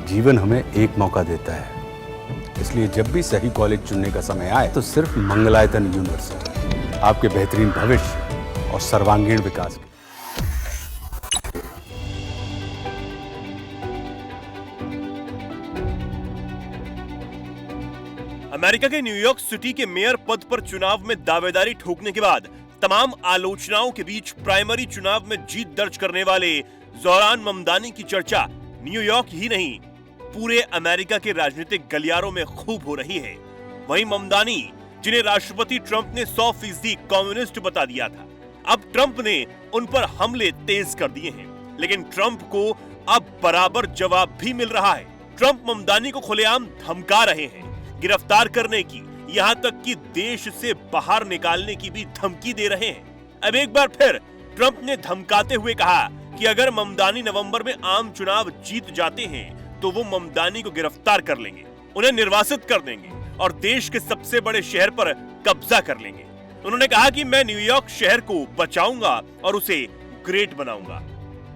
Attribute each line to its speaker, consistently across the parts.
Speaker 1: जीवन हमें एक मौका देता है, इसलिए जब भी सही कॉलेज चुनने का समय आए तो सिर्फ मंगलायतन यूनिवर्सिटी आपके बेहतरीन भविष्य और सर्वांगीण विकास के।
Speaker 2: अमेरिका के न्यूयॉर्क सिटी के मेयर पद पर चुनाव में दावेदारी ठोकने के बाद तमाम आलोचनाओं के बीच प्राइमरी चुनाव में जीत दर्ज करने वाले ज़ोहरान ममदानी की चर्चा न्यूयॉर्क ही नहीं पूरे अमेरिका के राजनीतिक गलियारों में खूब हो रही है। वहीं ममदानी, जिन्हें राष्ट्रपति ट्रंप ने 100% कम्युनिस्ट बता दिया था, अब ट्रंप ने उन पर हमले तेज कर दिए हैं, लेकिन ट्रंप को अब बराबर जवाब भी मिल रहा है। ट्रंप ममदानी को खुलेआम धमका रहे हैं, गिरफ्तार करने की, यहाँ तक कि देश से बाहर निकालने की भी धमकी दे रहे हैं। अब एक बार फिर ट्रंप ने धमकाते हुए कहा कि अगर ममदानी नवंबर में आम चुनाव जीत जाते हैं तो वो ममदानी को गिरफ्तार कर लेंगे, उन्हें निर्वासित कर देंगे और देश के सबसे बड़े शहर पर कब्जा कर लेंगे। उन्होंने कहा कि मैं न्यूयॉर्क शहर को बचाऊंगा और उसे ग्रेट बनाऊंगा।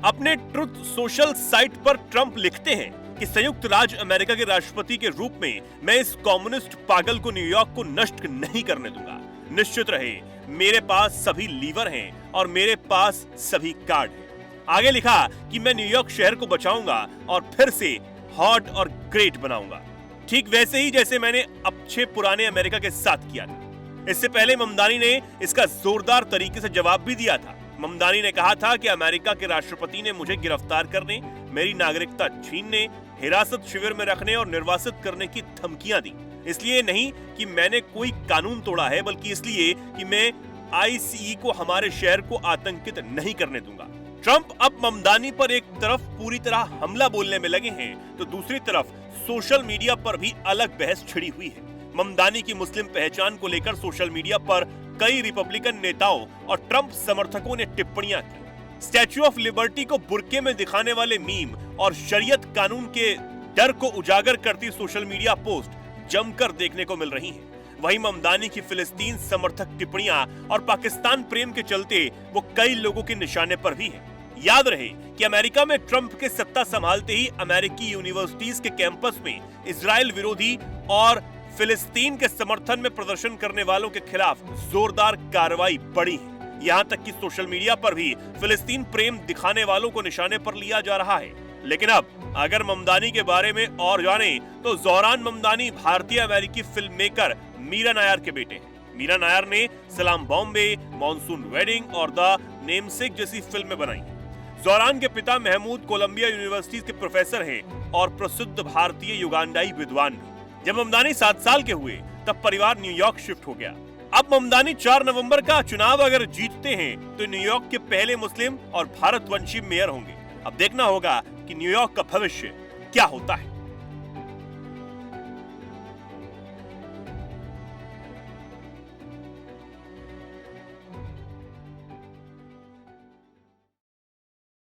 Speaker 2: अपने ट्रुथ सोशल साइट पर ट्रंप लिखते हैं कि संयुक्त राज्य अमेरिका के राष्ट्रपति के रूप में मैं इस कम्युनिस्ट पागल को न्यूयॉर्क को नष्ट नहीं करने दूंगा। निश्चित रहे, मेरे पास सभी लीवर हैं और मेरे पास सभी कार्ड हैं। आगे लिखा कि मैं न्यूयॉर्क शहर को बचाऊंगा और फिर से हॉट और ग्रेट बनाऊंगा, ठीक वैसे ही जैसे मैंने अच्छे पुराने अमेरिका के साथ किया था। इससे पहले ममदानी ने इसका जोरदार तरीके से जवाब भी दिया था। ममदानी ने कहा था कि अमेरिका के राष्ट्रपति ने मुझे गिरफ्तार करने, मेरी नागरिकता छीनने, हिरासत शिविर में रखने और निर्वासित करने की धमकियां दी। इसलिए नहीं कि मैंने कोई कानून तोड़ा है, बल्कि इसलिए कि मैं आईसीई को, हमारे शहर को आतंकित नहीं करने दूंगा। ट्रंप अब ममदानी पर एक तरफ पूरी तरह हमला बोलने में लगे हैं, तो दूसरी तरफ सोशल मीडिया पर भी अलग बहस छिड़ी हुई है। ममदानी की मुस्लिम पहचान को लेकर सोशल मीडिया पर कई रिपब्लिकन नेताओं और ट्रंप समर्थकों ने टिप्पणियां की। स्टैच्यू ऑफ लिबर्टी को बुर्के में दिखाने वाले मीम और शरीयत कानून के डर को उजागर करती सोशल मीडिया पोस्ट जमकर देखने को मिल रही हैं। वहीं ममदानी की फिलिस्तीन समर्थक टिप्पणियां और पाकिस्तान प्रेम के चलते वो कई लोगों के निशाने पर भी है। याद रहे कि अमेरिका में ट्रंप के सत्ता संभालते ही अमेरिकी यूनिवर्सिटीज के कैंपस में इजराइल विरोधी और फिलिस्तीन के समर्थन में प्रदर्शन करने वालों के खिलाफ जोरदार कार्रवाई बढ़ी है। यहाँ तक कि सोशल मीडिया पर भी फिलिस्तीन प्रेम दिखाने वालों को निशाने पर लिया जा रहा है। लेकिन अब अगर ममदानी के बारे में और जाने तो ज़ोहरान ममदानी भारतीय अमेरिकी फिल्म मेकर मीरा नायर के बेटे हैं। मीरा नायर ने सलाम बॉम्बे, मॉनसून वेडिंग और द नेमसेक जैसी फिल्में बनाई। ज़ोहरान के पिता महमूद कोलंबिया यूनिवर्सिटी के प्रोफेसर हैं और प्रसिद्ध भारतीय युगांडाई विद्वान भी। जब ममदानी 7 साल के हुए तब परिवार न्यूयॉर्क शिफ्ट हो गया। अब ममदानी 4 नवंबर का चुनाव अगर जीतते हैं तो न्यूयॉर्क के पहले मुस्लिम और भारतवंशी मेयर होंगे। अब देखना होगा कि न्यूयॉर्क का भविष्य क्या होता है।